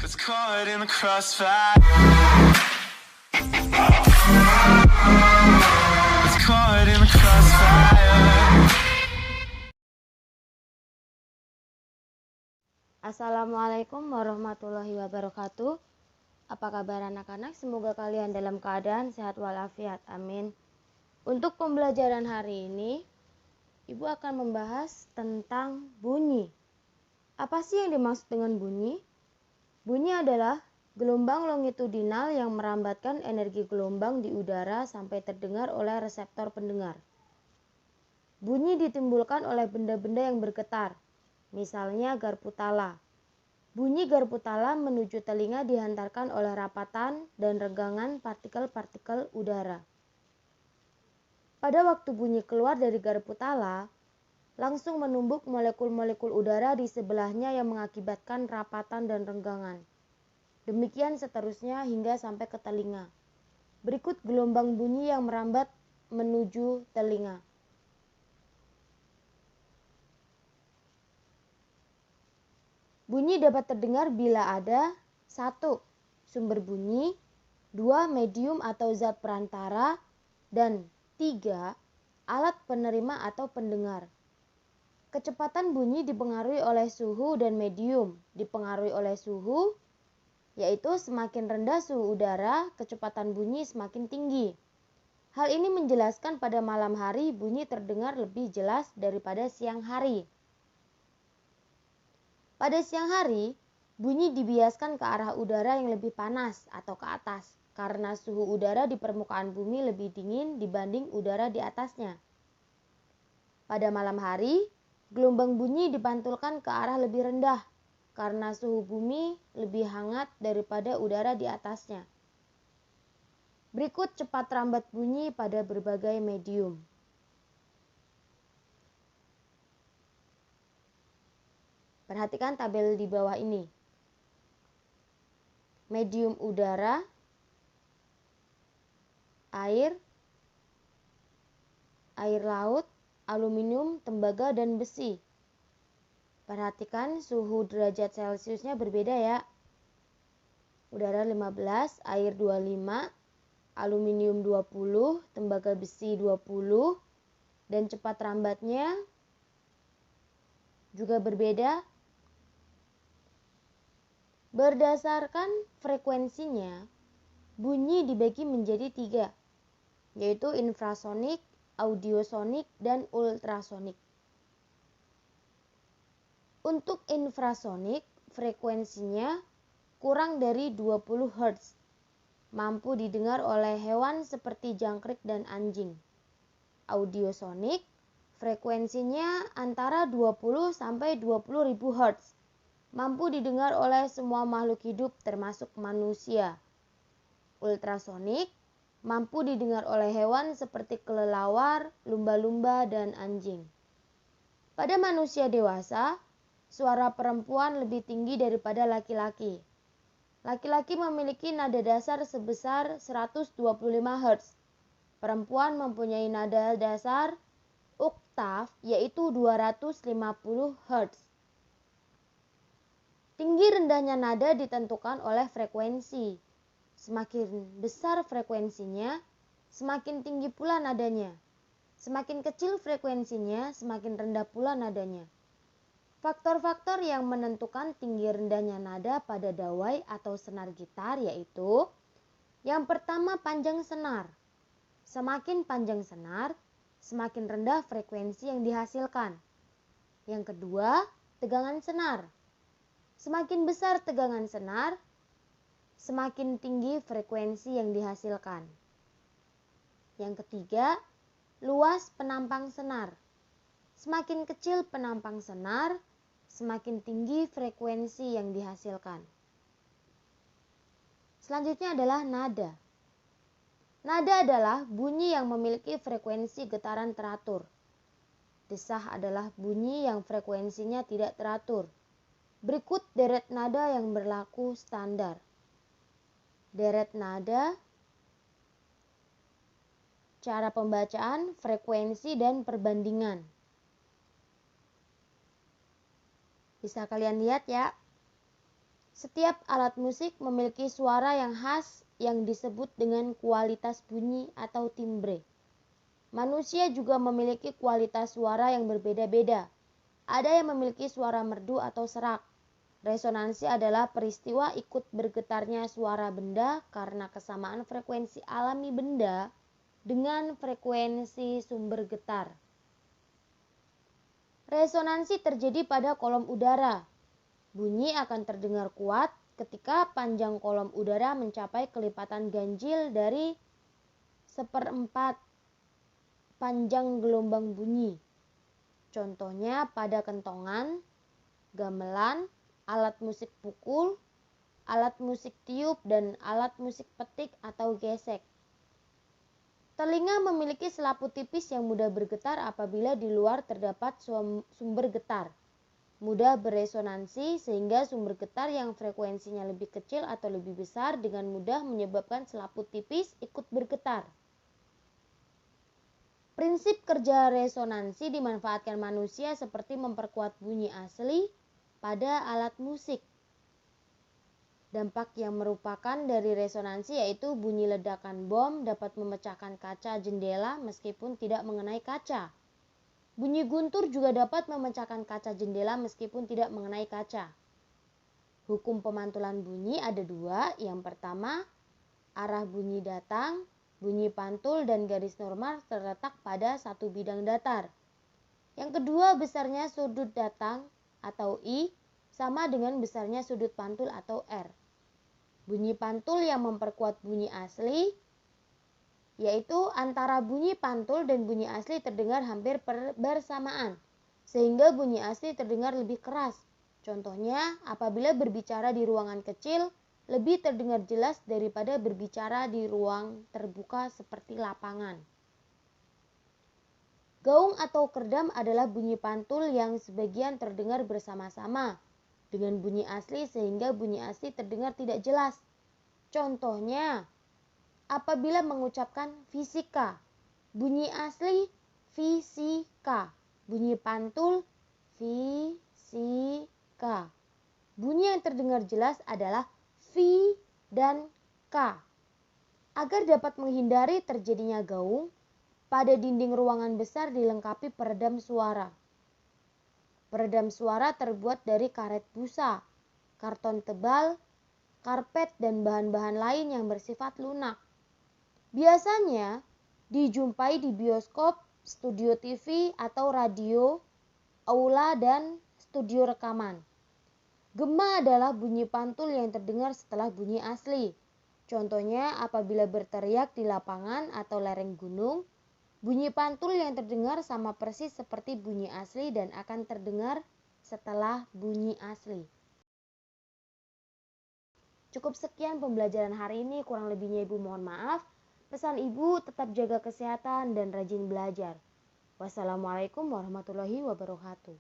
It's caught in the crossfire. It's caught in the crossfire. Assalamualaikum warahmatullahi wabarakatuh. Apa kabar anak-anak? Semoga kalian dalam keadaan sehat walafiat. Amin. Untuk pembelajaran hari ini, Ibu akan membahas tentang bunyi. Apa sih yang dimaksud dengan bunyi? Bunyi adalah gelombang longitudinal yang merambatkan energi gelombang di udara sampai terdengar oleh reseptor pendengar. Bunyi ditimbulkan oleh benda-benda yang bergetar, misalnya garpu tala. Bunyi garpu tala menuju telinga dihantarkan oleh rapatan dan renggangan partikel-partikel udara. Pada waktu bunyi keluar dari garpu tala, langsung menumbuk molekul-molekul udara di sebelahnya yang mengakibatkan rapatan dan renggangan. Demikian seterusnya hingga sampai ke telinga. Berikut gelombang bunyi yang merambat menuju telinga. Bunyi dapat terdengar bila ada 1. Sumber bunyi, 2. Medium atau zat perantara, dan 3. Alat penerima atau pendengar. Kecepatan bunyi dipengaruhi oleh suhu dan medium. Dipengaruhi oleh suhu, yaitu semakin rendah suhu udara, kecepatan bunyi semakin tinggi. Hal ini menjelaskan pada malam hari bunyi terdengar lebih jelas daripada siang hari. Pada siang hari, bunyi dibiaskan ke arah udara yang lebih panas atau ke atas, karena suhu udara di permukaan bumi lebih dingin dibanding udara di atasnya. Pada malam hari, gelombang bunyi dipantulkan ke arah lebih rendah, karena suhu bumi lebih hangat daripada udara di atasnya. Berikut cepat rambat bunyi pada berbagai medium. Perhatikan tabel di bawah ini. Medium udara, air laut, aluminium, tembaga, dan besi. Perhatikan suhu derajat Celciusnya berbeda ya. Udara 15, air 25, aluminium 20, tembaga besi 20, dan cepat rambatnya juga berbeda. Berdasarkan frekuensinya, bunyi dibagi menjadi 3, yaitu infrasonik, audiosonik, dan ultrasonik. Untuk infrasonik, frekuensinya kurang dari 20 Hz, mampu didengar oleh hewan seperti jangkrik dan anjing. Audiosonik, frekuensinya antara 20 sampai 20.000 Hz, mampu didengar oleh semua makhluk hidup termasuk manusia. Ultrasonik, mampu didengar oleh hewan seperti kelelawar, lumba-lumba, dan anjing. Pada manusia dewasa, suara perempuan lebih tinggi daripada laki-laki. Laki-laki memiliki nada dasar sebesar 125 Hz. Perempuan mempunyai nada dasar oktav yaitu 250 Hz. Tinggi rendahnya nada ditentukan oleh frekuensi. Semakin besar frekuensinya, semakin tinggi pula nadanya. Semakin kecil frekuensinya, semakin rendah pula nadanya. Faktor-faktor yang menentukan tinggi rendahnya nada pada dawai atau senar gitar yaitu: yang pertama, panjang senar. Semakin panjang senar, semakin rendah frekuensi yang dihasilkan. Yang kedua, tegangan senar. Semakin besar tegangan senar, semakin tinggi frekuensi yang dihasilkan. Yang ketiga, luas penampang senar. Semakin kecil penampang senar, semakin tinggi frekuensi yang dihasilkan. Selanjutnya adalah nada. Nada adalah bunyi yang memiliki frekuensi getaran teratur. Desah adalah bunyi yang frekuensinya tidak teratur. Berikut deret nada yang berlaku standar. Deret nada, cara pembacaan, frekuensi, dan perbandingan. Bisa kalian lihat ya. Setiap alat musik memiliki suara yang khas yang disebut dengan kualitas bunyi atau timbre. Manusia juga memiliki kualitas suara yang berbeda-beda. Ada yang memiliki suara merdu atau serak. Resonansi adalah peristiwa ikut bergetarnya suara benda karena kesamaan frekuensi alami benda dengan frekuensi sumber getar. Resonansi terjadi pada kolom udara. Bunyi akan terdengar kuat ketika panjang kolom udara mencapai kelipatan ganjil dari 1/4 panjang gelombang bunyi. Contohnya pada kentongan, gamelan, alat musik pukul, alat musik tiup, dan alat musik petik atau gesek. Telinga memiliki selaput tipis yang mudah bergetar apabila di luar terdapat sumber getar. Mudah beresonansi sehingga sumber getar yang frekuensinya lebih kecil atau lebih besar dengan mudah menyebabkan selaput tipis ikut bergetar. Prinsip kerja resonansi dimanfaatkan manusia seperti memperkuat bunyi asli pada alat musik. Dampak yang merupakan dari resonansi yaitu bunyi ledakan bom dapat memecahkan kaca jendela meskipun tidak mengenai kaca. Bunyi guntur juga dapat memecahkan kaca jendela meskipun tidak mengenai kaca. Hukum pemantulan bunyi ada dua. Yang pertama, arah bunyi datang, bunyi pantul dan garis normal terletak pada satu bidang datar. Yang kedua, besarnya sudut datang atau I sama dengan besarnya sudut pantul atau R. Bunyi pantul yang memperkuat bunyi asli yaitu antara bunyi pantul dan bunyi asli terdengar hampir bersamaan, sehingga bunyi asli terdengar lebih keras. Contohnya, apabila berbicara di ruangan kecil, lebih terdengar jelas daripada berbicara di ruang terbuka seperti lapangan. Gaung atau kerdam adalah bunyi pantul yang sebagian terdengar bersama-sama dengan bunyi asli sehingga bunyi asli terdengar tidak jelas. Contohnya, apabila mengucapkan fisika, bunyi asli fisika, bunyi pantul fisika. Bunyi yang terdengar jelas adalah fi dan k. Agar dapat menghindari terjadinya gaung, pada dinding ruangan besar dilengkapi peredam suara. Peredam suara terbuat dari karet busa, karton tebal, karpet, dan bahan-bahan lain yang bersifat lunak. Biasanya dijumpai di bioskop, studio TV atau radio, aula, dan studio rekaman. Gema adalah bunyi pantul yang terdengar setelah bunyi asli. Contohnya apabila berteriak di lapangan atau lereng gunung, bunyi pantul yang terdengar sama persis seperti bunyi asli dan akan terdengar setelah bunyi asli. Cukup sekian pembelajaran hari ini, kurang lebihnya Ibu mohon maaf. Pesan Ibu tetap jaga kesehatan dan rajin belajar. Wassalamualaikum warahmatullahi wabarakatuh.